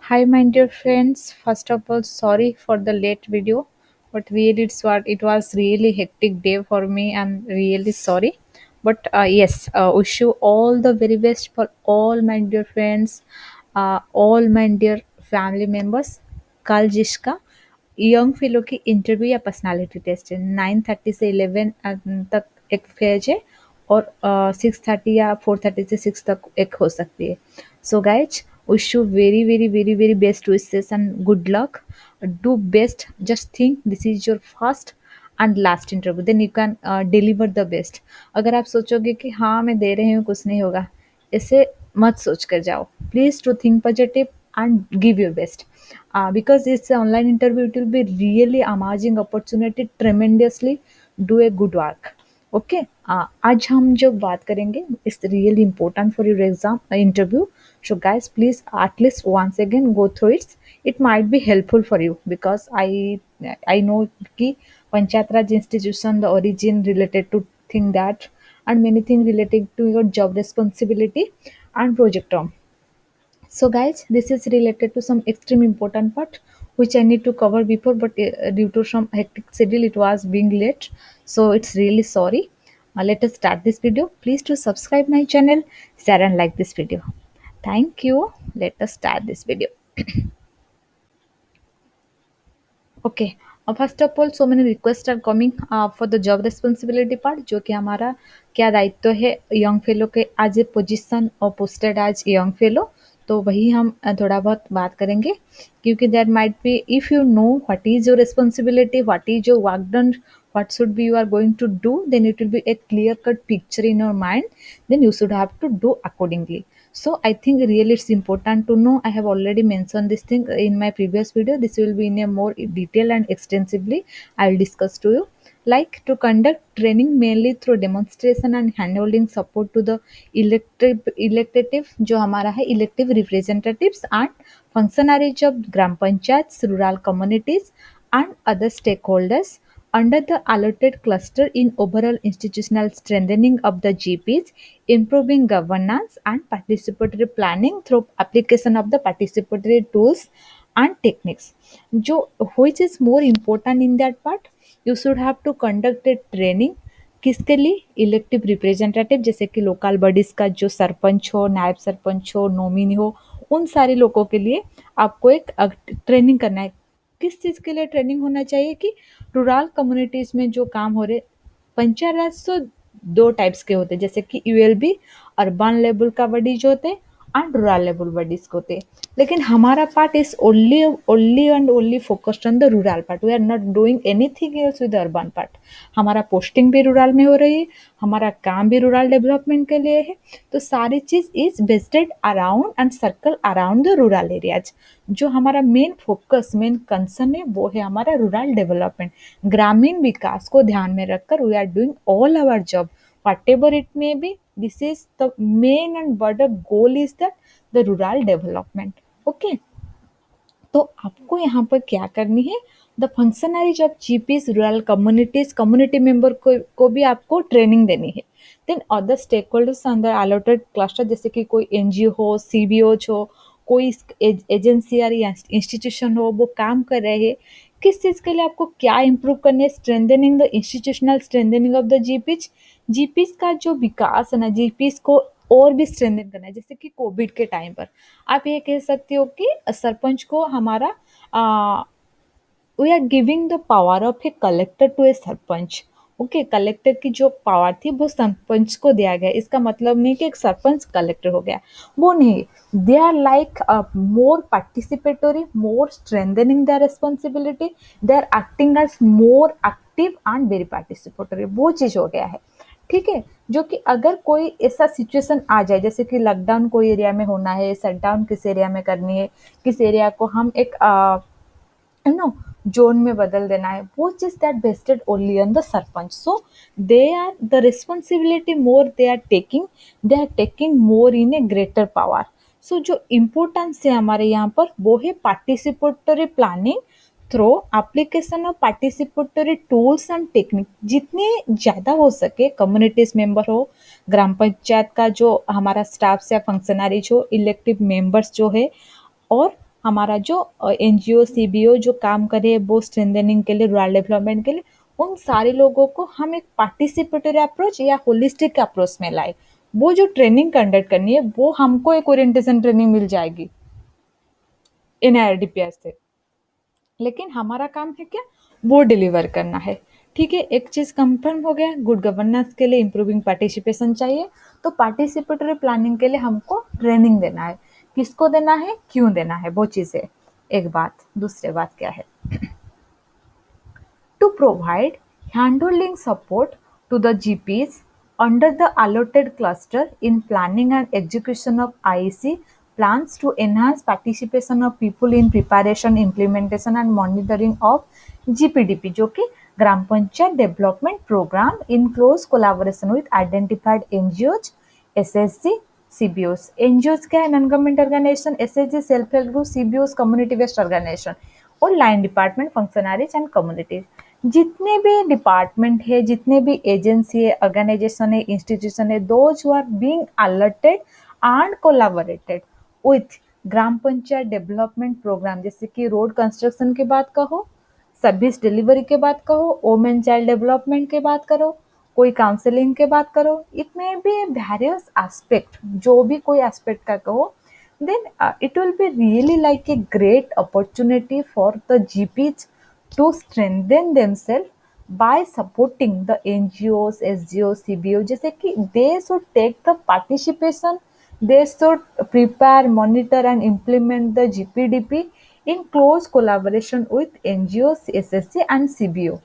Hi, my dear friends. First of all, sorry for the late video, but really, it was really hectic day for me. I'm really sorry, but yes, wish you all the very best for all my dear friends, all my dear family members. कल जिसका young fellow की interview या personality test है 9:30 से 11 तक एक phase है और 6:30 या 4:30 से 6 तक एक हो सकती है. So guys, wish you very best wishes and good luck. Do best. Just think this is your first and last interview, then you can deliver the best. अगर आप सोचोगे कि हाँ मैं दे रही हूँ कुछ नहीं होगा, ऐसे मत सोच कर जाओ. Please to think positive and give your best. Because it's an online interview, it will be really amazing opportunity. Tremendously do a good work. Okay. आज हम जो बात करेंगे it's really important for your exam interview. So guys, please at least once again go through it might be helpful for you because I know कि panchayat raj institution the origin related to thing that and many things related to your job responsibility and project term. So guys, this is related to some extreme important part which I need to cover before, but due to some hectic schedule, it was being late. So it's really sorry. Let us start this video. Please to subscribe my channel, share and like this video. Thank you. Let us start this video. Okay. First of all, so many request are coming for the job responsibility part, जो कि हमारा क्या दायित्व है young fellow के as a position और posted as young fellow. तो वही हम थोड़ा बहुत बात करेंगे, क्योंकि there might be if you know what is your responsibility, what is your work done, what should be you are going to do, then it will be a clear cut picture in your mind, then you should have to do accordingly. So I think really it's important to know. I have already mentioned this thing in my previous video. This will be in a more detail and extensively I'll discuss to you. Like to conduct training mainly through demonstration and handholding support to the elective जो हमारा है elective representatives and functionaries of gram panchayats, rural communities and other stakeholders under the allotted cluster in overall institutional strengthening of the GPs, improving governance and participatory planning through application of the participatory tools and techniques. जो which is more important in that part, you should have to conduct a training. किसके लिए? Elective representative, जैसे कि local bodies का जो सरपंच हो, नायब सरपंच हो, नॉमिनी हो, उन सारे लोगों के लिए आपको एक ट्रेनिंग करना है. किस चीज़ के लिए ट्रेनिंग होना चाहिए कि रूरल कम्युनिटीज़ में जो काम हो रहे, पंचायत राज तो दो टाइप्स के होते हैं, जैसे कि यूएलबी अर्बन लेवल का बॉडी जो होते हैं एंड रूरल लेवल बॉडीज को होते हैं. लेकिन हमारा part is only only and only focused on the rural part. We are not doing anything else with urban part. हमारा पोस्टिंग भी रूरल में हो रही है, हमारा काम भी रूरल डेवलपमेंट के लिए है. तो सारी चीज़ is based around and circle around the rural areas. जो हमारा मेन फोकस मेन कंसर्न है वो है हमारा रूरल डेवलपमेंट, ग्रामीण विकास को ध्यान में रखकर we are doing all our job whatever it may be. This is the main and बड़ा goal is that the rural development. Okay. तो आपको यहाँ पर क्या करनी है, the functionaries of GPs rural communities community member को भी आपको ट्रेनिंग देनी है. देन अदर स्टेक होल्डर्स अंदर अलॉटेड क्लस्टर, जैसे कि कोई एनजीओ हो, सीबीओ हो, कोई एजेंसी या इंस्टीट्यूशन हो, वो काम कर रहे हैं. किस चीज़ के लिए आपको क्या इम्प्रूव करनी है? Strengthening the institutional strengthening of the GPs. GPs का जो विकास है ना, जीपीज को और भी स्ट्रेंथन करना है. जैसे कि कोविड के टाइम पर आप ये कह सकते हो कि सरपंच को हमारा we are giving the power of a collector to a sarpanch. Okay. Collector की जो पावर थी वो सरपंच को दिया गया. इसका मतलब नहीं कि एक सरपंच कलेक्टर हो गया, वो नहीं. They are like more participatory, more strengthening their responsibility, they are acting as more active and very participatory. वो चीज़ हो गया है. ठीक है. जो कि अगर कोई ऐसा सिचुएशन आ जाए, जैसे कि लॉकडाउन कोई एरिया में होना है, शटडाउन किस एरिया में करनी है, किस एरिया को हम एक नो जोन में बदल देना है, वो चीज that vested only on the sarpanch. So they are the responsibility more they are taking more in a greater power. So जो इम्पोर्टेंस है हमारे यहाँ पर वो है participatory planning through application of participatory tools and technique. जितने ज़्यादा हो सके कम्युनिटीज मेंबर हो, ग्राम पंचायत का जो हमारा स्टाफ या फंक्शनरीज हो, इलेक्टिव मेंबर्स जो है, और हमारा जो एनजीओ सीबीओ जो काम करे वो स्ट्रेंथनिंग के लिए, रूरल डेवलपमेंट के लिए, उन सारे लोगों को हम एक पार्टिसिपेटरी अप्रोच या होलिस्टिक अप्रोच में लाए। वो जो ट्रेनिंग कंडक्ट करनी है वो हमको एक ओरिएंटेशन ट्रेनिंग मिल जाएगी एनआईआरडीपीएस से, लेकिन हमारा काम है क्या, वो डिलीवर करना है। ठीक है, एक चीज कंफर्म हो गया, गुड गवर्नेंस के लिए इंप्रूविंग पार्टिसिपेशन चाहिए, तो पार्टिसिपेटरी प्लानिंग के लिए हमको ट्रेनिंग देना है। किसको देना है, क्यों देना है, वो चीज़ है एक बात। दूसरी बात क्या है, to provide handholding support to the GPs under the allotted cluster in planning and execution of IEC plans to enhance participation of people in preparation, implementation and monitoring of GPDP, जो कि gram panchayat development program in close collaboration with identified NGOs, SSG, CBOs. NGOs क्या है, non government organization, SSG self help group, CBOs community based organization, और line department functionaries and communities. जितने भी department है, जितने भी एजेंसी है, ऑर्गेनाइजेशन है, इंस्टीट्यूशन है, those who are being alerted and collaborated with gram panchayat development programme, जैसे कि रोड कंस्ट्रक्शन की बात कहो, सर्विस डिलीवरी के बात कहो, वोमेन चाइल्ड डेवलपमेंट के बात करो, कोई काउंसलिंग के बात करो, it may be various aspect, जो भी कोई एस्पेक्ट का कहो, then it will be really like a great opportunity for the GPs to strengthen themselves by supporting the NGOs, SGOs, CBOs, जैसे कि they should take the participation, they should prepare, monitor and implement the GPDP in close collaboration with NGOs, SSC and CBO।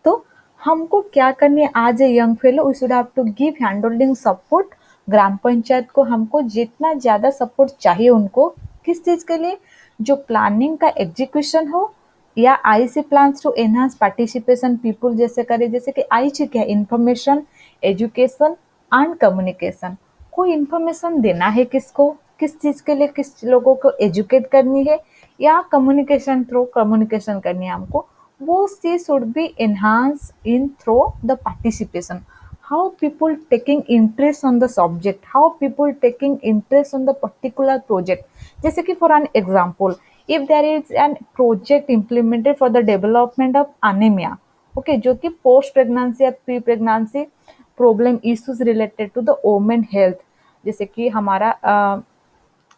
तो हमको क्या करनी है, आज a young fellow we should have to give hand holding support. Gram panchayat को हमको जितना ज़्यादा सपोर्ट चाहिए उनको, किस चीज़ के लिए, जो प्लानिंग का एग्जीक्यूशन हो या IC plans to enhance participation people जैसे करे, जैसे कि आई चुके हैं इन्फॉर्मेशन, एजुकेशन एंड कम्युनिकेशन। कोई इन्फॉर्मेशन देना है किसको, किस चीज़ के लिए, किस लोगों को एजुकेट करनी है, या कम्युनिकेशन थ्रू कम्युनिकेशन करनी है हमको, वो चीज should be enhanced in through the participation, how people taking interest on the subject, how people taking interest on the particular project। जैसे कि for an example, if there is an project implemented for the development of anemia, okay, जो कि post pregnancy या pre pregnancy problem issues related to the women health, जैसे कि हमारा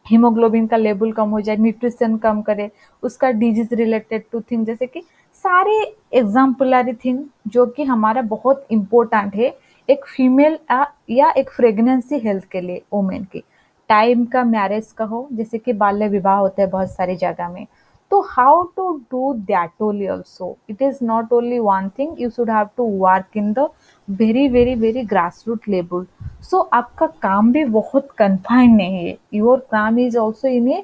haemoglobin का level कम हो जाए, न्यूट्रिशन कम करे, उसका डिजीज रिलेटेड टू थिंग, जैसे कि सारे एग्जाम्पलरी थिंग जो कि हमारा बहुत इम्पोर्टेंट है एक फीमेल या एक प्रेगनेंसी हेल्थ के लिए, वोमेन की टाइम का मैरिज का हो, जैसे कि बाल्य विवाह होता है बहुत सारी जगह में, तो how to do that only also, it is not only one thing, you should have to work in the very very very grass root level. So आपका काम भी बहुत कन्फाइंड नहीं है, योर काम is also in a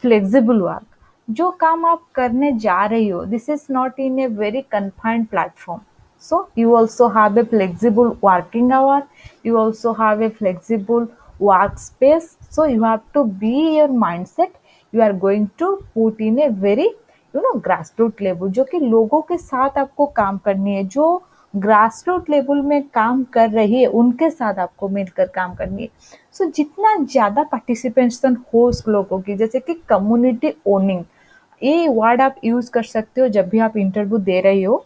flexible work. जो काम आप करने जा रही हो, this is not in a very confined platform, so you also have a flexible working hour, you also have a flexible workspace, so you have to be your mindset, you are going to put in a very grassroots level, जो कि लोगों के साथ आपको काम करनी है, जो ग्रास रूट लेवल में काम कर रही है उनके साथ आपको मिलकर काम करनी है। सो जितना ज़्यादा पार्टिसिपेशन हो उस लोगों की, जैसे कि कम्युनिटी ओनिंग, ये वर्ड आप यूज़ कर सकते हो जब भी आप इंटरव्यू दे रही हो।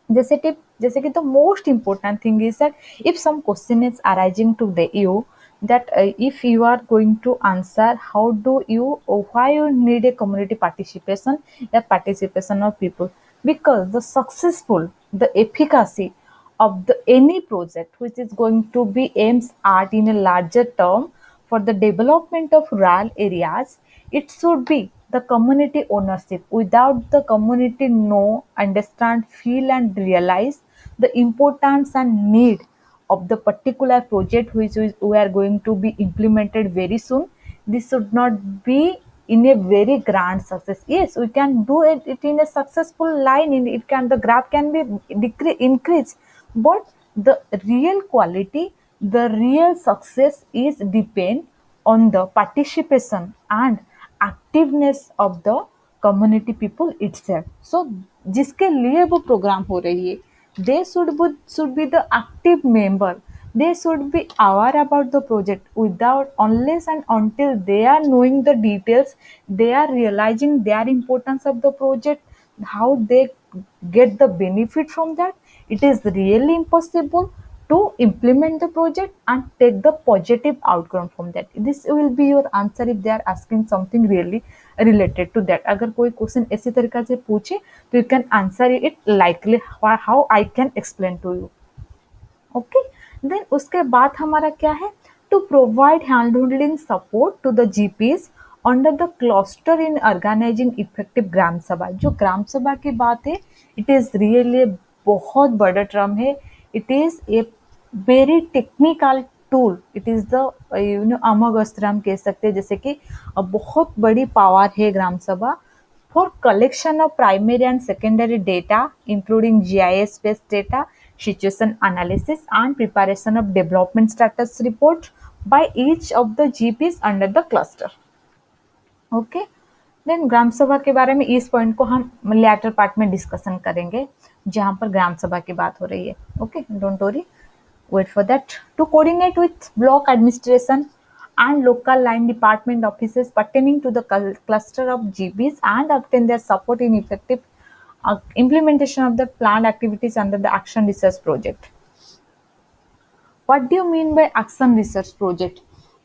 जैसे कि the most important thing is that if some question is arising to you, that if you are going to answer, how do you or why you need a community participation, the participation of people, because the successful, the efficacy of the any project which is going to be aims at in a larger term for the development of rural areas, it should be the community ownership. Without the community know, understand, feel and realize the importance and need of the particular project which we are going to be implemented very soon, this should not be in a very grand success. Yes, we can do it in a successful line, in it can, the graph can be increase, but the real quality, the real success is depend on the participation and activeness of the community people itself। So जिसके लिए वो programme हो रही है, they should be the active member, They should be aware about the project. Without, unless and until they are knowing the details, they are realizing their importance of the project, how they get the benefit from that, it is really impossible to implement the project and take the positive outcome from that. This will be your answer if they are asking something really related to that. अगर कोई question ऐसी तरीका से पूछे तो you can answer it likely how I can explain to you. Okay, then उसके बाद हमारा क्या है, to provide hand holding support to the GPs under the cluster in organizing effective gram sabha. जो ग्राम सभा की बात है, इट इज रियली बहुत बड़ा टर्म है, it is a very technical tool, it is the अमोघ अस्त्र हम कह सकते हैं, जैसे कि बहुत बड़ी पावर है ग्राम सभा for collection of primary and secondary data, including GIS-based data, situation analysis, and preparation of development status report by each of the GPs under the cluster. Okay. Then gram sabha के बारे में इस पॉइंट को हम लेटर पार्ट में discussion करेंगे जहां पर ग्राम सभा की बात हो रही है. Okay, don't worry, wait for that. To coordinate with block administration and local line department offices pertaining to the cluster of GBs and obtain their support in effective implementation of the planned activities under the Action Research Project. What do you mean by Action Research Project?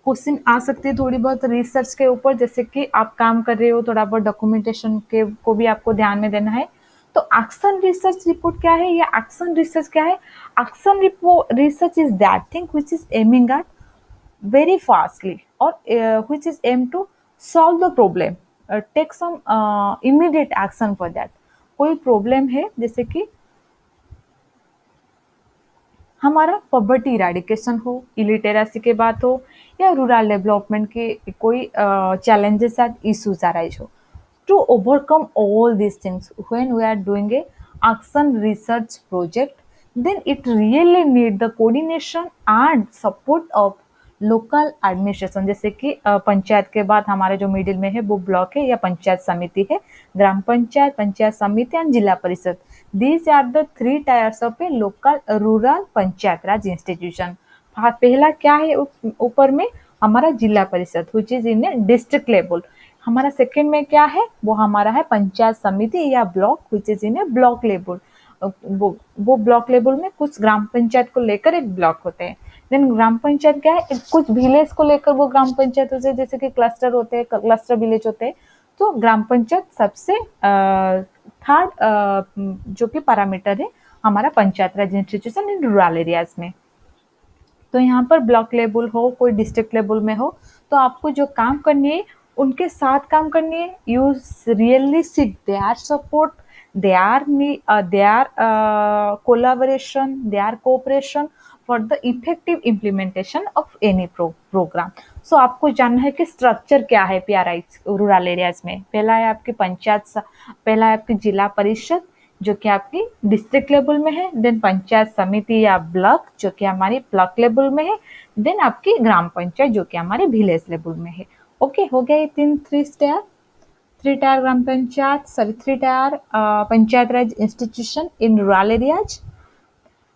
Question आ सकते हैं थोड़ी बहुत research के ऊपर, जैसे कि आप काम कर रहे हो, थोड़ा बहुत डॉक्यूमेंटेशन के को भी आपको ध्यान में देना है. तो एक्शन रिसर्च रिपोर्ट क्या है या एक्शन रिसर्च क्या है? Action research is that thing which is aiming at very fastly or which is aimed to solve the problem, take some immediate action for that. कोई प्रॉब्लम है, जैसे कि हमारा पॉवर्टी इरेडिकेशन हो, इलिटरेसी की बात हो, या रूरल डेवलपमेंट के कोई चैलेंजेस एंड इश्यूज अराइज हो. To overcome all these things, when we are doing a action research project, then it really need the coordination and support of local administration, जैसे कि पंचायत के बाद हमारे जो मिडिल में है वो ब्लॉक है या पंचायत समिति है, ग्राम पंचायत, पंचायत समिति and zila parishad. These are the three tiers of a local rural panchayat raj institution. पहला क्या है ऊपर में हमारा zila parishad which is in a district level. हमारा सेकंड में क्या है, वो हमारा है पंचायत समिति या block which is in a block level. वो ब्लॉक लेवल में कुछ ग्राम पंचायत को लेकर एक ब्लॉक होते हैं. देन ग्राम पंचायत क्या है, कुछ विलेज को लेकर वो ग्राम पंचायत होते हैं, जैसे कि क्लस्टर होते हैं, क्लस्टर विलेज होते हैं. तो ग्राम पंचायत सबसे थर्ड जो कि पैरामीटर है हमारा panchayat raj institution in rural areas में. तो यहाँ पर ब्लॉक लेवल हो, कोई डिस्ट्रिक्ट लेवल में हो, तो आपको जो काम करनी है उनके साथ काम करनी है. You really seek their support, their collaboration, their cooperation for the effective implementation of any program. So आपको जानना है कि स्ट्रक्चर क्या है पीआरआई रूरल एरियाज में. पहला है आपकी पहला है आपकी जिला परिषद जो कि आपकी डिस्ट्रिक्ट लेवल में है, देन पंचायत समिति या ब्लॉक जो कि हमारी ब्लॉक लेवल में है, देन आपकी ग्राम पंचायत जो कि हमारे विलेज लेवल में है. ओके, हो गया ये three tier gram panchayat, sorry three tier panchayat raj institution in rural areas.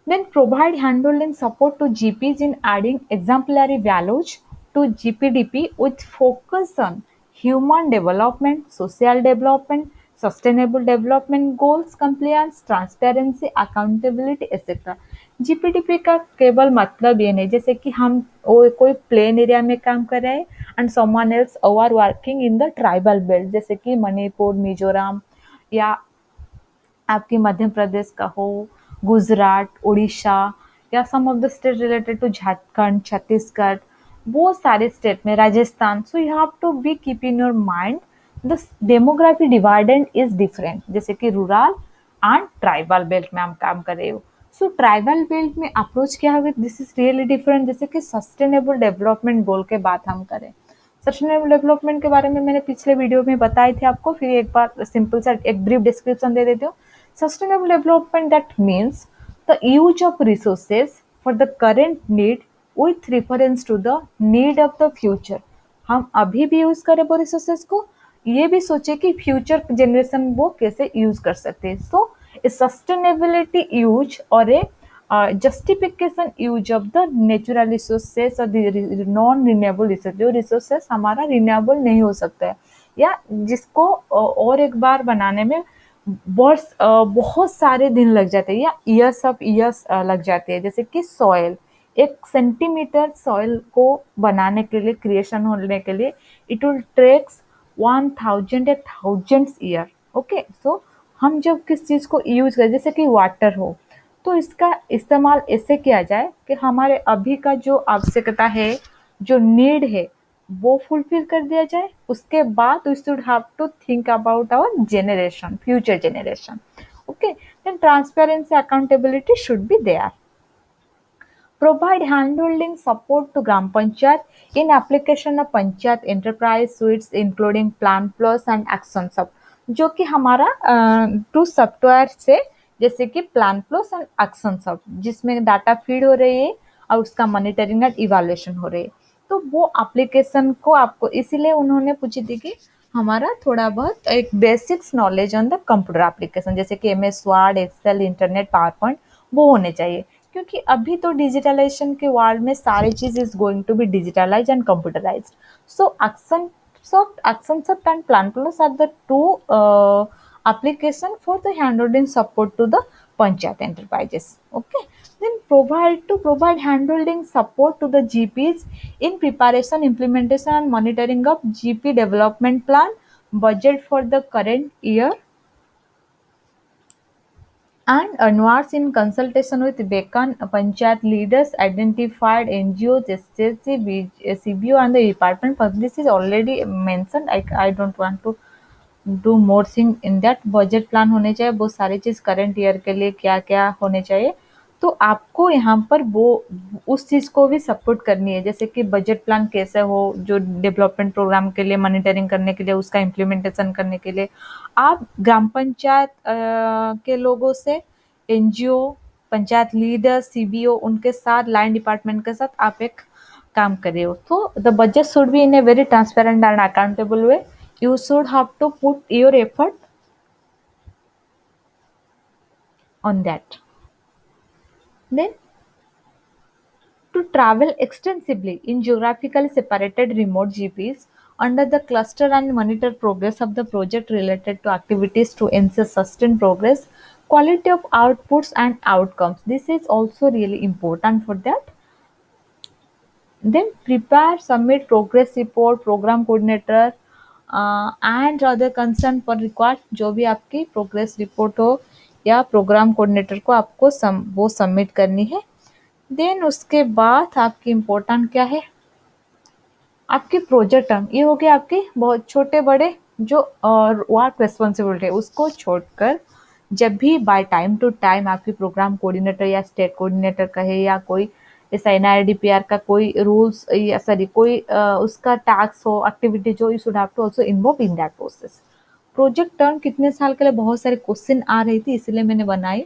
Then provide handholding support to GPs in adding exemplary values to GPDP with focus on human development, social development, sustainable development goals, compliance, transparency, accountability, etc. GPDP का केवल मतलब ये नहीं, जैसे कि हम कोई plain area में काम कर रहे हैं and someone else are working in the tribal belt, जैसे कि मणिपुर, मिजोरम या आपकी मध्य प्रदेश का हो, गुजरात, उड़ीसा या some of the state related to Jharkhand, Chhattisgarh, वो सारे स्टेट में, Rajasthan. So you have to be keep in your mind the demography divided is different, जैसे कि रूरल एंड ट्राइबल बेल्ट में हम काम कर रहे हो. सो ट्राइबल बेल्ट में अप्रोच क्या होगा, दिस इज रियली डिफरेंट. जैसे कि सस्टेनेबल डेवलपमेंट गोल के बात हम करें, सस्टेनेबल डेवलपमेंट के बारे में मैंने पिछले वीडियो में बताई थी आपको, फिर एक बार सिंपल सा एक ब्रीफ डिस्क्रिप्शन दे देती हूँ. Sustainable development that means the use of resources for the current need with reference to the need of the future. हम अभी भी यूज करें वो रिसोर्सेज को, ये भी सोचे कि फ्यूचर जनरेशन वो कैसे यूज कर सकते हैं. सो सस्टेनेबिलिटी यूज और a justification use of the natural resources और नॉन रिन्यूएबल रिसोर्स, जो रिसोर्सेस हमारा रिन्यूएबल नहीं हो सकता है या जिसको और एक बार बनाने में वर्ष बहुत सारे दिन लग जाते हैं या ईयर्स ऑफ ईयर्स लग जाते हैं। जैसे कि सॉइल, एक सेंटीमीटर सॉइल को बनाने के लिए, क्रिएशन होने के लिए इट विल टेक्स 1000 या थाउजेंड्स ईयर। ओके, सो हम जब किस चीज़ को यूज करें, जैसे कि वाटर हो, तो इसका इस्तेमाल ऐसे किया जाए कि हमारे अभी का जो आवश्यकता है, जो नीड है, वो फुलफिल कर दिया जाए। उसके बाद we should have to think about our generation, future generation. Okay, then transparency, accountability should be there. Provide hand-holding support to Gram Panchayat in application of Panchayat Enterprise Suites including Plan Plus and Action Sub, जो कि हमारा to software से, जैसे कि plan plus and action सब, जिसमें data feed हो रही है और उसका मॉनिटरिंग एंड इवैल्यूएशन हो रही है। तो वो एप्लीकेशन को आपको, इसीलिए उन्होंने पूछी थी कि हमारा थोड़ा बहुत एक basics knowledge on the computer application, जैसे कि MS word, excel, internet, power point, वो होने चाहिए। क्योंकि अभी तो डिजिटलाइजेशन के वर्ल्ड में सारी चीज is going to be digitalize and computerized. So action soft and plan plus are the two application for the handholding support to the panchayat enterprises. Okay, then provide handholding support to the GPs in preparation, implementation and monitoring of GP development plan, budget for the current year, and onwards in consultation with Bekan Panchayat leaders, identified NGOs, SSC, CBO and the department. But this is already mentioned. I don't want to do more thing in that. Budget plan होने चाहिए, वो सारी चीज़ current year के लिए क्या क्या होने चाहिए। तो आपको यहाँ पर वो उस चीज़ को भी सपोर्ट करनी है, जैसे कि बजट प्लान कैसे हो, जो डेवलपमेंट प्रोग्राम के लिए मॉनिटरिंग करने के लिए, उसका इम्प्लीमेंटेशन करने के लिए आप ग्राम पंचायत के लोगों से, NGO, पंचायत लीडर, CBO, उनके साथ, लाइन डिपार्टमेंट के साथ आप एक काम कर रहे हो। तो the budget should be in a very transparent and accountable way. You should have to put your effort on that. Then, to travel extensively in geographically separated remote GPs under the cluster and monitor progress of the project related to activities to ensure sustained progress, quality of outputs and outcomes. This is also really important for that. Then prepare, submit progress report, program coordinator and other concern पर required, जो भी आपकी progress report हो या programme coordinator को आपको वो submit करनी है। देन उसके बाद आपकी इम्पोर्टेंट क्या है, आपके प्रोजेक्ट टर्म, ये हो गया आपके बहुत छोटे बड़े जो वर्क रिस्पॉन्सिबिलिटी है, उसको छोड़कर जब भी बाय टाइम टू टाइम आपकी प्रोग्राम कोऑर्डिनेटर या स्टेट कोऑर्डिनेटर कहे या कोई जैसा NIRDPR का कोई रूल्स या सॉरी कोई उसका टास्क हो, एक्टिविटी जो, you should have to also involve in that process. Project term कितने साल के लिए, बहुत सारे क्वेश्चन आ रही थी इसलिए मैंने बनाई।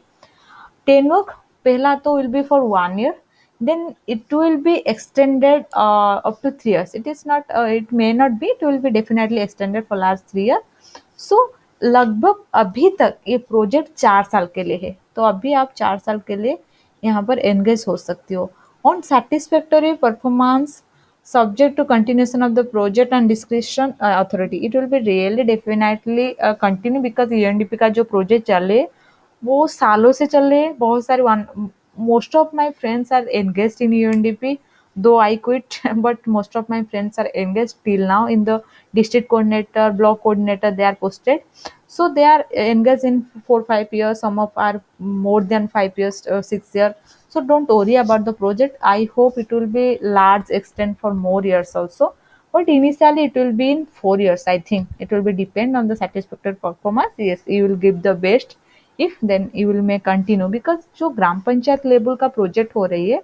टेनवर्क पहला तो will be for 1 year, then it will be extended up to 3 years. It is not it may not be, it will be definitely extended for last 3 years. So लगभग अभी तक ये प्रोजेक्ट 4 साल के लिए है, तो अभी आप 4 साल के लिए यहाँ पर एंगेज हो सकती हो। On satisfactory performance subject to continuation of the project and discretion authority, it will be really definitely continue because UNDP का जो प्रोजेक्ट चले वो सालों से चल रहे हैं। बहुत सारे most of my friends are engaged in UNDP, though I quit, but most of my friends are engaged till now in the district coordinator, block coordinator, they are posted. So they are engaged in 4-5 years, some of are more than 5 years, 6 years. So don't worry about the project. I hope it will be large extent for more years also. But initially it will be in 4 years, I think. It will be depend on the satisfactory performance. Yes, you will give the best. If then you will may continue, because जो ग्राम panchayat level का project हो रही है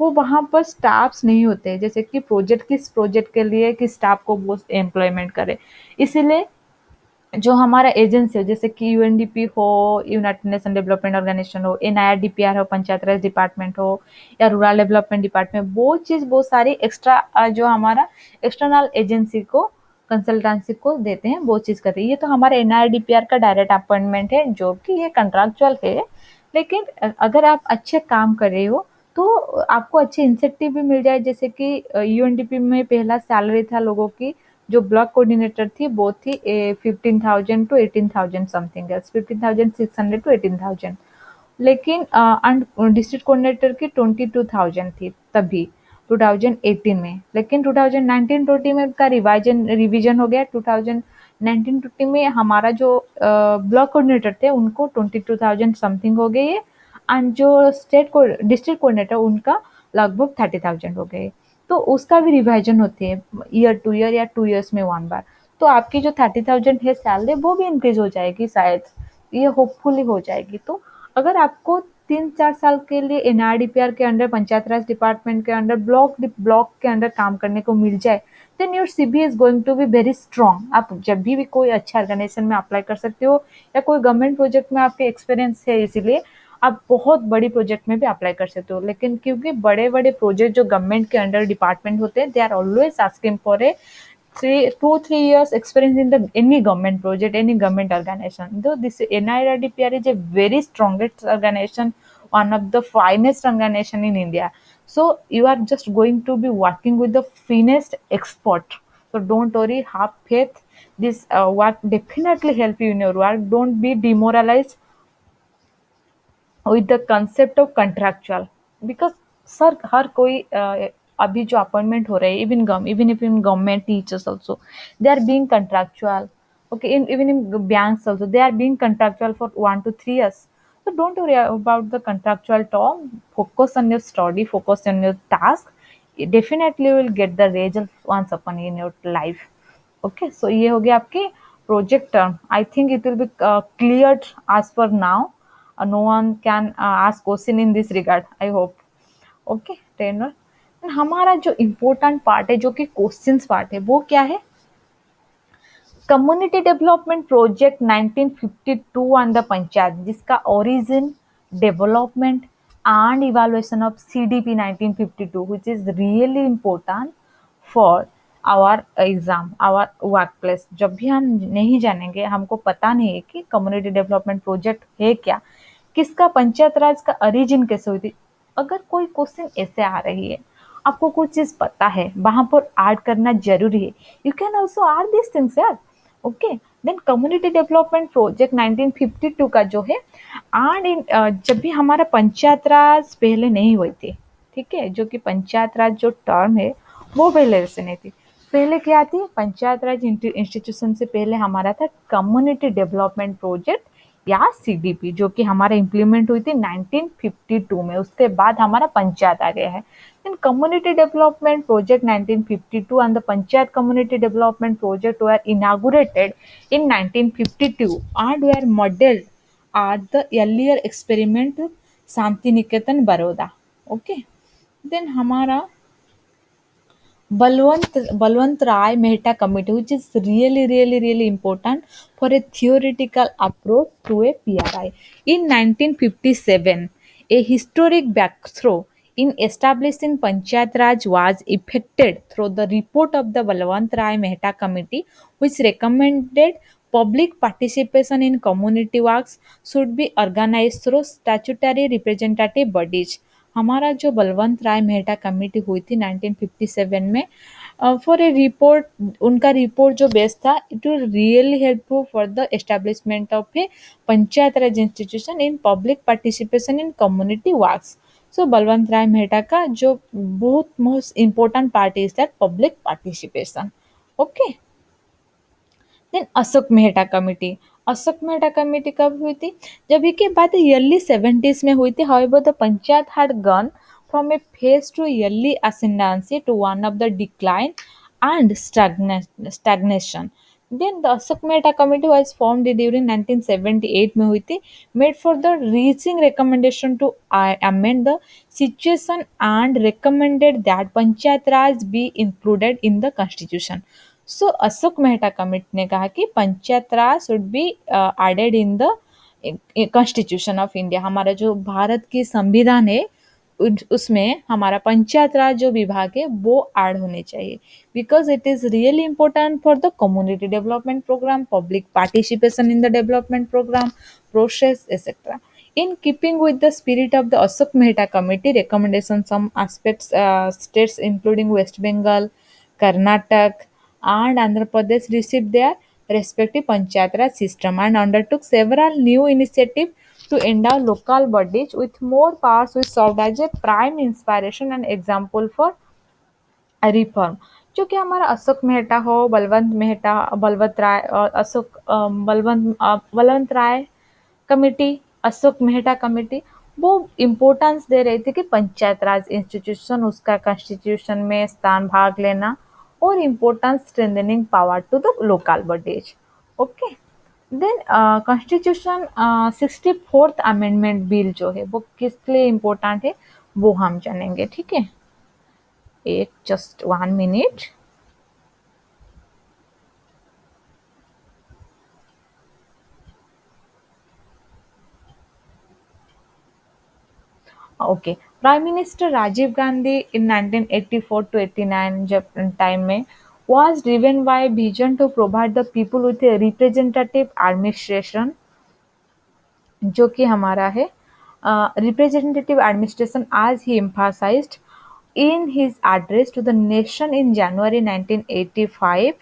वो वहाँ पर staffs नहीं होते, जैसे कि प्रोजेक्ट किस प्रोजेक्ट के लिए किस स्टाफ को वो एम्प्लॉयमेंट करे। इसीलिए जो हमारा एजेंसी हो, जैसे कि UNDP हो, यूनाइटेड नेशन डेवलपमेंट ऑर्गेनाइजेशन हो, NIRDPR हो, पंचायत राज डिपार्टमेंट हो या रूरल डेवलपमेंट डिपार्टमेंट, वो चीज़ वो सारी एक्स्ट्रा जो हमारा एक्सटर्नल एजेंसी को, कंसल्टेंसी को देते हैं, वो चीज़ करते हैं। ये तो हमारे NIRDPR का डायरेक्ट अपॉइंटमेंट है जो कि ये कंट्रैक्चुअल है, लेकिन अगर आप अच्छे काम कर रहे हो तो आपको अच्छे इंसेंटिव भी मिल जाए, जैसे कि यूएनडीपी में पहला सैलरी था लोगों की, जो ब्लॉक कोऑर्डिनेटर थी वो थी 15,000 टू 18,000 समथिंग, 15,600 टू 18,000। लेकिन डिस्ट्रिक्ट कोऑर्डिनेटर की 22,000 थी तभी 2018 में, लेकिन 2019-20 में का रिवाइजन रिवीजन हो गया। 2019-20 में हमारा जो ब्लॉक कोऑर्डिनेटर थे उनको 22,000 समथिंग हो गई है, एंड जो स्टेट को डिस्ट्रिक्ट कोऑर्डिनेटर उनका लगभग 30,000 हो गए। तो उसका भी रिवाइजन होते हैं ईयर टू ईयर या 2 इयर्स में वन बार। तो आपकी जो 30,000 है सैलरी वो भी इंक्रीज हो जाएगी शायद, ये होपफुली हो जाएगी। तो अगर आपको 3-4 साल के लिए एनआरडीपीआर के अंडर, पंचायत राज डिपार्टमेंट के अंडर, ब्लॉक के अंडर काम करने को मिल जाए, then your CB is going to be very strong. आप जब भी कोई अच्छा ऑर्गेनाइजेशन में अप्लाई कर सकते हो, या कोई गवर्नमेंट प्रोजेक्ट में आपके एक्सपीरियंस है इसीलिए आप बहुत बड़ी प्रोजेक्ट में भी अप्लाई कर सकते हो। लेकिन क्योंकि बड़े बड़े प्रोजेक्ट जो गवर्नमेंट के अंडर डिपार्टमेंट होते हैं, they are always asking for a 2-3 years experience in the any government project, any government organization. Though this NIRDPR is a very strongest organization, one of the finest organization in India. So you are just going to be working with the finest expert. So don't worry, have faith. This work definitely help you in your work. Don't be demoralized with the concept of contractual, because sir हर कोई अभी जो appointment हो रहे हैं, even if in government teachers also they are being contractual. Okay, even in banks also they are being contractual for 1 to 3 years. So don't worry about the contractual term. Focus on your study, focus on your task. You definitely will get the result once upon in your life. Okay, so ये हो गया आपकी project term. I think it will be cleared as per now. No one can ask question in this regard, I hope. Okay, trainer. हमारा जो important part है, जो कि questions part है, वो क्या है? Community development project 1952 on the panchayat, जिसका ओरिजिन, development and evaluation of CDP 1952, which is really important for our exam, our work place. जब भी हम नहीं जानेंगे, हमको पता नहीं है कि कम्युनिटी डेवलपमेंट प्रोजेक्ट है क्या, किसका, पंचायत राज का ओरिजिन कैसे हुई थी। अगर कोई क्वेश्चन ऐसे आ रही है, आपको कुछ चीज पता है, वहां पर ऐड करना जरूरी है। You can also add this things यार। Okay, then community development project 1952 का जो है, एंड इन जब भी हमारा पंचायत राज पहले नहीं हुई थी, ठीक है, जो कि पंचायत राज जो टर्म है वो पहले से नहीं थी। पहले क्या थी? पंचायत राज इंस्टीट्यूशन से पहले हमारा था कम्युनिटी डेवलपमेंट प्रोजेक्ट या सीडीपी, जो कि हमारा इम्प्लीमेंट हुई थी 1952 में। उसके बाद हमारा पंचायत आ गया है। इन community development project 1952 and the panchayat community development project were inaugurated in 1952 and were modeled at the earlier experiment Shantiniketan Baroda. Okay, then हमारा Balwant Rai Mehta Committee, which is really important for a theoretical approach to a PRI. In 1957, a historic breakthrough in establishing Panchayat Raj was effected through the report of the Balwant Rai Mehta Committee, which recommended public participation in community works should be organized through statutory representative bodies. हमारा जो Balwant Rai Mehta committee हुई थी 1957 में, for a report, उनका report जो base था, it will really helpful for the establishment of a panchayat raj institution in public participation in community works. So Balwant Rai Mehta का जो बहुत most important part is that public participation. Okay, then Ashok Mehta committee. Ashok Mehta committee कब हुई थी? जब ये बात ईयरली 70s में हुई थी। However the panchayat had gun from A phase two yearly ascendancy to one of the decline and stagnation. Then the Ashok Mehta Committee was formed during 1978 में हुई थी, made for the reaching recommendation to amend the situation and recommended that Panchayat Raj be included in the constitution. So Ashok Mehta committee ने कहा कि panchayat raj should be added in the constitution of India. हमारा जो भारत की संविधान है उसमें हमारा पंचायत राज जो विभाग है वो ऐड होने चाहिए, because it is really important for the community development program, public participation in the development program process etcetera. In keeping with the spirit of the Ashok Mehta Committee recommendation, some aspects states including West Bengal, Karnataka, and Andhra Pradesh received their respective Panchayat Raj system and undertook several new initiatives to endow local bodies with more powers, which served as a prime inspiration and example for reform जो कि हमारा अशोक मेहता हो बलवंत मेहता बलवंत राय और Ashok Balwant Rai committee Ashok Mehta committee वो importance दे रही थी कि पंचायत राज इंस्टीट्यूशन उसका कॉन्स्टिट्यूशन में स्थान भाग लेना और importance strengthening power to the local bodies okay then constitution 64th amendment bill जो है वो किस लिए इम्पोर्टेंट है वो हम जानेंगे ठीक है एक just 1 minute. Okay, Prime Minister Rajiv Gandhi in 1984 to 89 जब टाइम में was driven by vision to provide the people with a representative administration जो कि हमारा है representative administration as he emphasized in his address to the nation in January 1985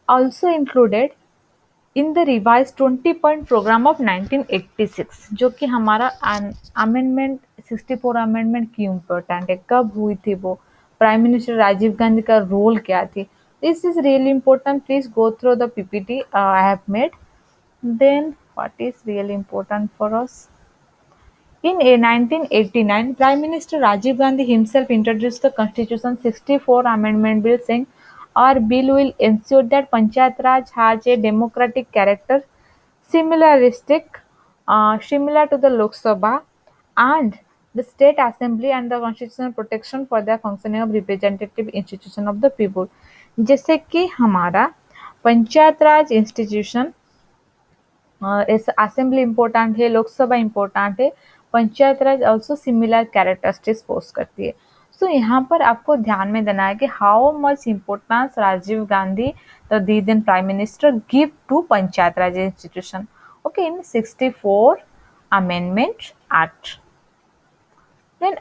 also included in the revise 20 point program of 1986 जो कि हमारा amendment 64 amendment क्यों important है कब हुई थी वो प्राइम मिनिस्टर राजीव गांधी का रोल क्या थी this is really important please go through the PPT I have made then what is really important for us in 1989, Prime Minister Rajiv Gandhi himself introduced the Constitution 64 Amendment Bill saying, our bill will ensure that Panchayat Raj has a democratic character similaristic, similar to the Lok Sabha and the State Assembly and the constitutional protection for the functioning of representative institution of the people. जैसे कि हमारा panchayat raj institution assembly important है Lok Sabha important है पंचायत राज also similar characteristics post करती है सो यहाँ पर आपको ध्यान में देना है कि how much importance Rajiv Gandhi the the then prime minister give to panchayat raj institution okay in 64 amendment act then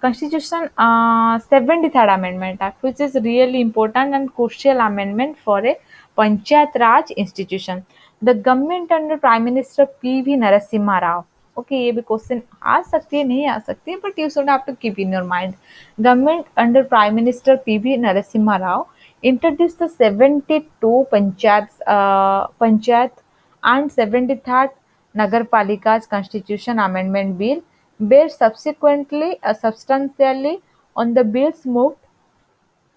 constitution 73rd amendment act which is really important and crucial amendment for a panchayat raj institution the government under prime minister pv narasimha rao okay ये भी question आ सकती है नहीं आ सकती है but you should have to keep in your mind government under prime minister PV Narasimha Rao introduced the 72 panchayat and 73rd Nagarpalika's Constitution Amendment Bill based subsequently substantially on the bills moved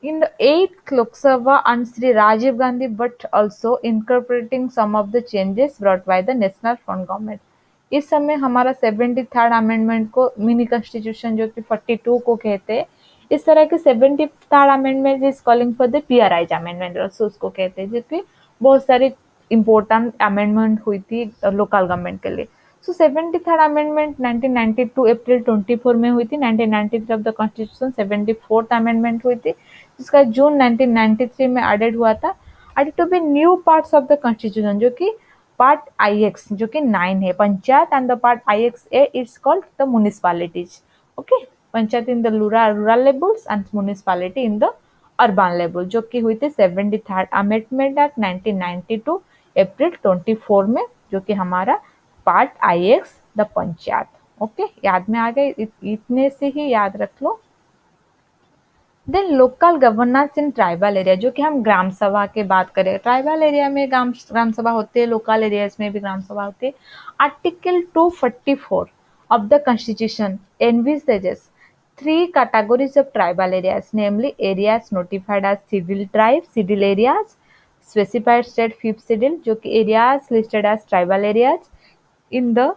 in the 8th Lok Sabha and Sri Rajiv Gandhi but also incorporating some of the changes brought by the National Front Government. इस समय हमारा 73rd amendment को mini constitution जो कि 42 को कहते हैं इस तरह के 73rd amendment is calling for the पीआरआईज amendment also उसको कहते हैं जिसकी बहुत सारी इंपॉर्टेंट अमेंडमेंट हुई थी लोकल गवर्नमेंट के लिए सो 73rd अमेंडमेंट 1992 अप्रैल 24 में हुई थी 1993 of the constitution 74th amendment हुई थी जिसका जून 1993 में एडेड हुआ था added to be new parts of the constitution जो कि पार्ट IX जो कि 9 है panchayat and the part IXA it's called the municipalities okay panchayat in the rural levels and municipality in the urban level जो कि हुई थी 73rd अमेंडमेंट एक्ट 1992 अप्रैल 24 में जो कि हमारा part IX the panchayat okay याद में आ गए इतने से ही याद रख लो then local governance in tribal area जो कि हम ग्राम सभा की बात करें ट्राइबल एरिया में ग्राम सभा होते हैं लोकल एरियाज में भी ग्राम सभा होती है article 244 of the constitution envisages three categories of tribal areas namely areas notified as civil tribes civil areas specified state fifth schedule जो कि areas listed as tribal areas in the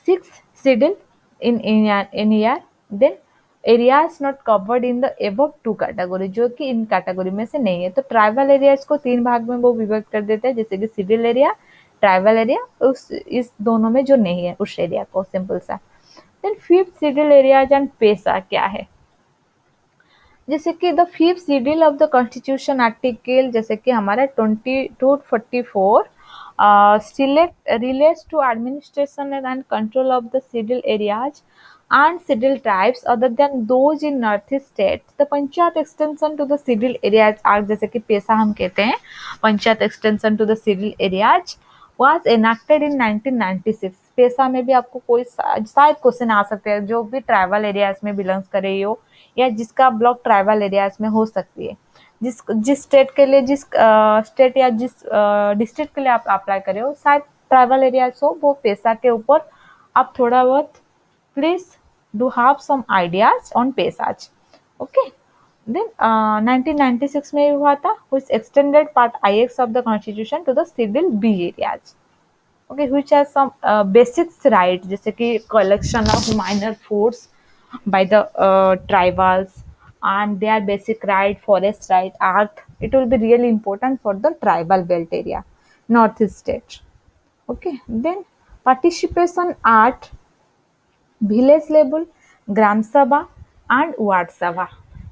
sixth schedule in year then areas not covered in the above two category जो कि इन category में से नहीं है तो tribal areas को 3 भाग में वो विभक्त कर देते हैं जैसे कि सिविल एरिया ट्राइबल एरिया उस इस दोनों में जो नहीं है उस एरिया को सिंपल सा then fifth civil areas and PESA क्या है जैसे कि the fifth schedule of the constitution article जैसे कि हमारा 2244 select relates to administration and control of the civil areas and civil tribes other than those in northeast states. The panchayat extension to the civil areas act जैसे कि पेशा हम कहते हैं panchayat extension to the civil areas was enacted in 1996. पेशा में भी आपको कोई शायद क्वेश्चन आ सकते हैं जो भी ट्राइबल एरियाज में बिलोंग्स कर रही हो या जिसका ब्लॉक ट्राइबल एरियाज में हो सकती है जिस जिस स्टेट के लिए जिस स्टेट या जिस डिस्ट्रिक्ट के लिए आप अप्लाई कर रहे हो शायद ट्राइबल एरियाज हो वो पेशा के ऊपर आप थोड़ा बहुत please do have some ideas on PESAs okay then 1996 में हुआ था which extended part IX of the constitution to the civil B areas okay which has some basics right जैसे कि collection of minor force by the tribals and their basic right forest right act it will be really important for the tribal belt area northeast state okay then participation at village level gram sabha and ward सभा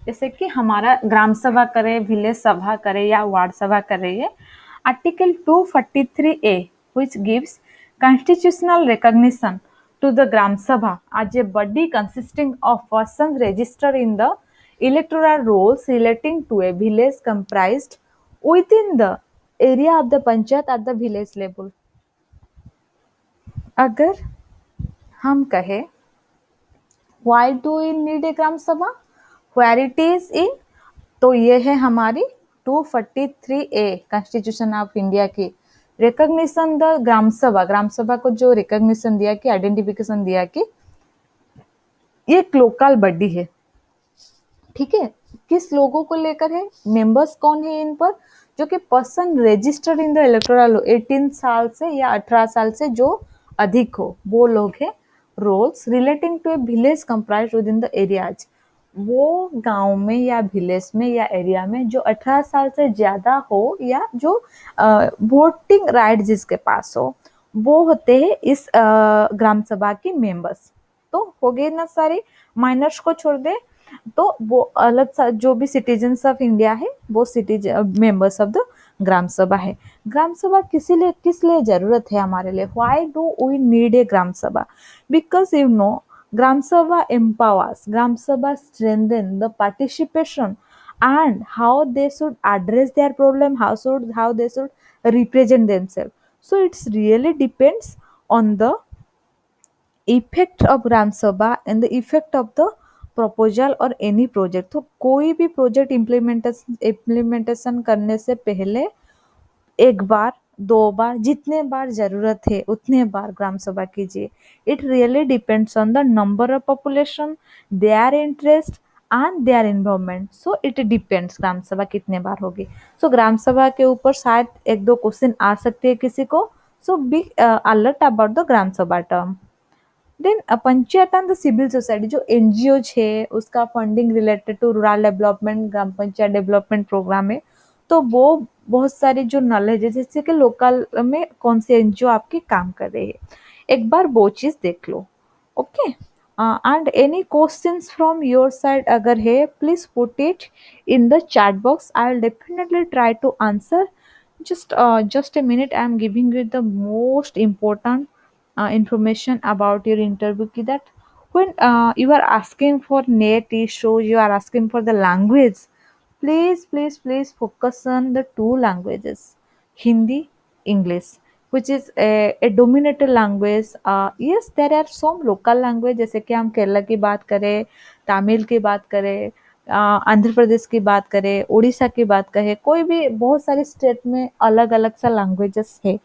जैसे कि हमारा ग्राम सभा करे village सभा करे या ward सभा करे ये article 243 A which gives constitutional recognition to the gram sabha as a body consisting of persons registered in the electoral rolls relating to a village comprised within the area of the panchayat at the village level अगर हम कहें why do in need a gram sabha where it is in तो ये है हमारी 243 a constitution of India की recognition the gram सभा को जो रिकॉग्निशन दिया कि आइडेंटिफिकेशन दिया कि ये एक लोकल बॉडी है ठीक है किस लोगों को लेकर है मेंबर्स कौन है इन पर जो कि person registered in the electoral 18 साल से या 18 साल से जो अधिक हो वो लोग हैं roles relating to a village comprise within the areas वो गांव में या विलेज में या एरिया में जो 18 साल से ज्यादा हो या जो वोटिंग राइट जिसके पास हो वो होते हैं इस ग्राम सभा की मेंबर्स तो हो गए ना सारे माइनर्स को छोड़ दे तो वो अलग जो भी सिटीजन्स ऑफ इंडिया है वो citizen members of the gram सभा है ग्राम सभा किस लिए जरूरत है हमारे लिए why do we need a gram sabha because you know ग्राम सभा empowers ग्राम सभा strengthen the participation and how they should address their problem how they should represent themselves so it's really depends on the effect of gram sabha and the effect of the proposal और any project तो कोई भी project implementation करने से पहले एक बार दो बार जितने बार जरूरत है उतने बार ग्राम सभा कीजिए it really depends on the number of population their interest and their involvement so it depends gram sabha कितने बार होगी सो ग्राम सभा के ऊपर शायद एक दो क्वेश्चन आ सकते हैं किसी को so be alert about the gram sabha term then panchayat and the civil society जो एनजीओ है उसका funding related to rural development gram panchayat development program है तो वो बहुत सारी जो नॉलेज है जैसे कि लोकल में कौन से एनजीओ आपके काम कर रहे हैं एक बार वो चीज देख लो okay and any questions from your side अगर है please put it in the chat box I will definitely try to answer just a minute I am giving you the most important information about your interview ki that when you are asking for net issue you are asking for the language please focus on the two languages hindi english which is a dominated language yes there are some local language जैसे कि हम केरला की बात करें तमिल की बात करें आंध्र प्रदेश की बात करें उड़ीसा की बात करें कोई भी बहुत सारे स्टेट में अलग अलग सा लैंग्वेजेस है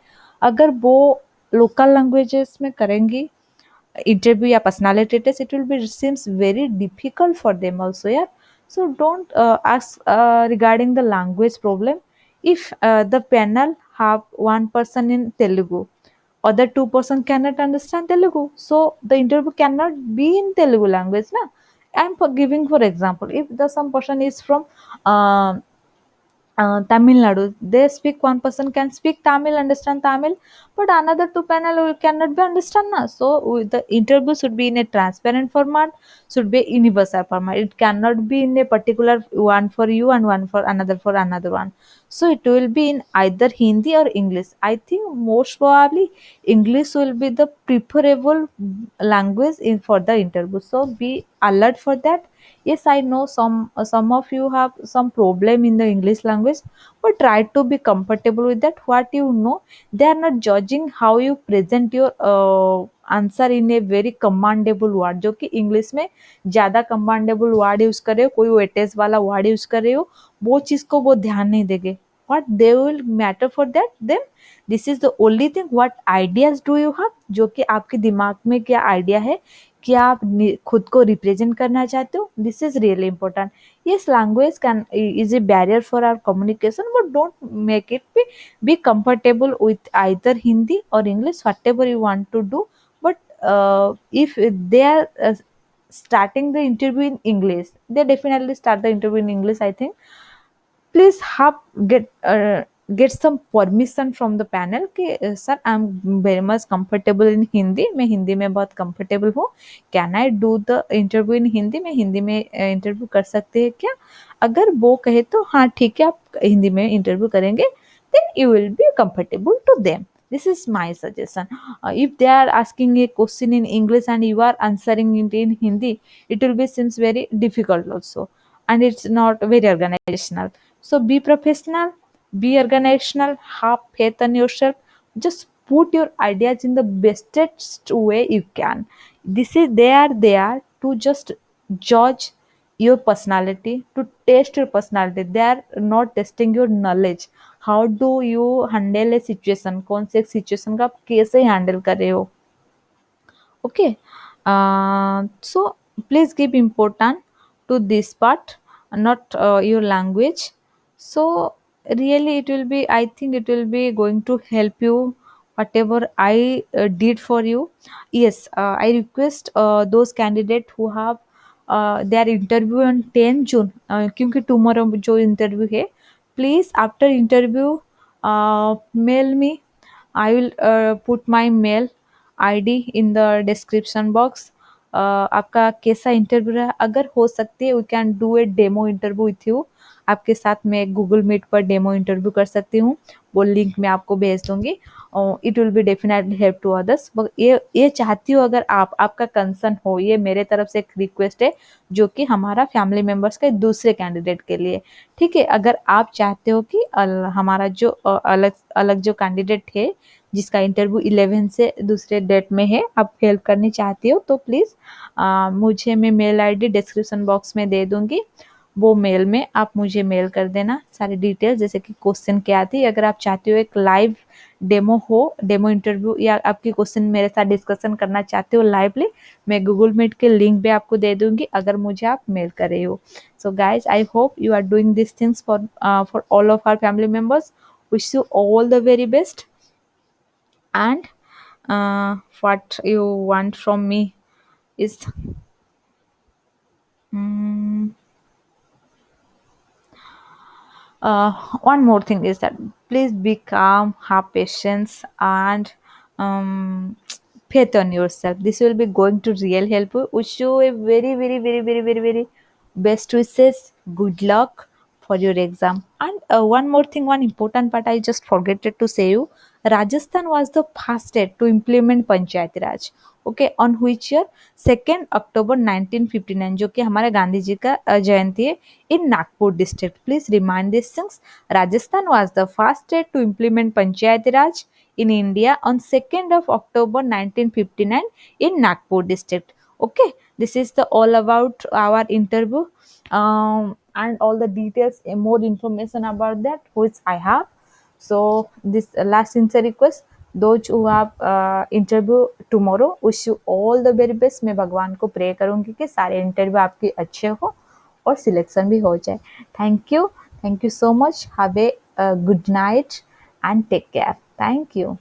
अगर वो लोकल लैंग्वेजेस में करेंगी interview या personality test it will be seems very difficult for them also yeah so don't ask regarding the language problem if the panel have one person in Telugu other two-person cannot understand Telugu so the interview cannot be in Telugu language na I'm for giving for example if the some person is from uh, Tamil Nadu. They speak, one person can speak Tamil, understand Tamil, but another two panel will cannot be understand na. So the interview should be in a transparent format, should be universal format. It cannot be in a particular one for you and one for another one. So it will be in either Hindi or English. I think most probably English will be the preferable language in for the interview. So be alert for that. Yes, I know some of you have some problem in the English language, but try to be comfortable with that. What you know, they are not judging how you present your answer in a very commendable word, जो कि English में ज़्यादा commendable word use कर रहे हो, कोई weightage वाला word use कर रहे हो, वो चीज़ को वो ध्यान नहीं देंगे. what they will matter for that them, this is the only thing, what ideas do you have, जो कि आपके दिमाग में क्या आइडिया है, क्या आप खुद को रिप्रेजेंट करना चाहते हो, this is really important. yes, language can is a barrier for our communication, but don't make it be comfortable with either Hindi or English, whatever you want to do. But if they are starting the interview in English, they definitely start the interview in English, I think. Please have get some permission from the panel कि sir I am very much comfortable in Hindi, मैं हिंदी में बहुत comfortable हूँ, can I do the interview in Hindi, मैं हिंदी में interview कर सकते हैं क्या. अगर वो कहे तो हाँ ठीक है, आप हिंदी में इंटरव्यू करेंगे, then you will be comfortable to them. This is my suggestion. If they are asking a question in English and you are answering it in Hindi, it will be seems very difficult also, and it's not very organizational. So be professional, be organizational, have faith in yourself. Just put your ideas in the bestest way you can. This is they are there to just judge your personality, to test your personality. They are not testing your knowledge. How do you handle a situation? कौन से situation का आप कैसे handle कर रहे हो. Okay. So please give important to this part, not your language. So really it will be, I think it will be going to help you whatever I did for you. Yes, I request those candidates who have their interview on 10 June, क्योंकि tomorrow जो interview है, please after interview mail me. I will put my mail ID in the description box. आपका कैसा interview रहा, अगर हो सकती है we can do a demo interview with you. आपके साथ मैं गूगल मीट पर डेमो इंटरव्यू कर सकती हूँ, वो लिंक मैं आपको भेज दूंगी. It will be definitely help to others. ये चाहती हूँ, अगर आपका कंसर्न हो, ये मेरे तरफ से एक रिक्वेस्ट है, जो कि हमारा फैमिली मेम्बर्स के दूसरे कैंडिडेट के लिए. ठीक है, अगर आप चाहते हो कि हमारा जो अलग अलग जो कैंडिडेट है जिसका इंटरव्यू 11 से दूसरे डेट में है, आप हेल्प करनी चाहती हो, तो प्लीज़ मुझे, मैं मेल आईडी डिस्क्रिप्शन बॉक्स में दे दूंगी. वो मेल में आप मुझे मेल कर देना सारी डिटेल्स, जैसे कि क्वेश्चन क्या थी. अगर आप चाहते हो एक लाइव डेमो हो, डेमो इंटरव्यू, या आपकी क्वेश्चन मेरे साथ डिस्कशन करना चाहते हो लाइवली, मैं गूगल मीट के लिंक भी आपको दे दूंगी अगर मुझे आप मेल कर रहे हो. So guys, I hope you are doing this things for all of our family members. Wish you all the very best. And what you want from me is, mm, one more thing is that please be calm, have patience, and um, faith on yourself. This will be going to real help you. Wish you a very, very, very, very, very, very best wishes. Good luck for your exam. And one more thing, one important part I just forgot to say you. Rajasthan was the first state to implement Panchayati Raj. Okay, on which year? 2nd October 1959, जो कि हमारे गांधी जी का जयंती है, in Nagpur district. Please remind these things. Rajasthan was the first state to implement Panchayati Raj in India on 2nd of October 1959 in Nagpur district. Okay, this is the all about our interview, and all the details and more information about that which I have. So this last sincere request, those who have interview tomorrow, wish you all the very best. मैं भगवान को pray करूँगी कि सारे interview आपके अच्छे हो और सिलेक्शन भी हो जाए. Thank you so much. Have a good night and take care. Thank you.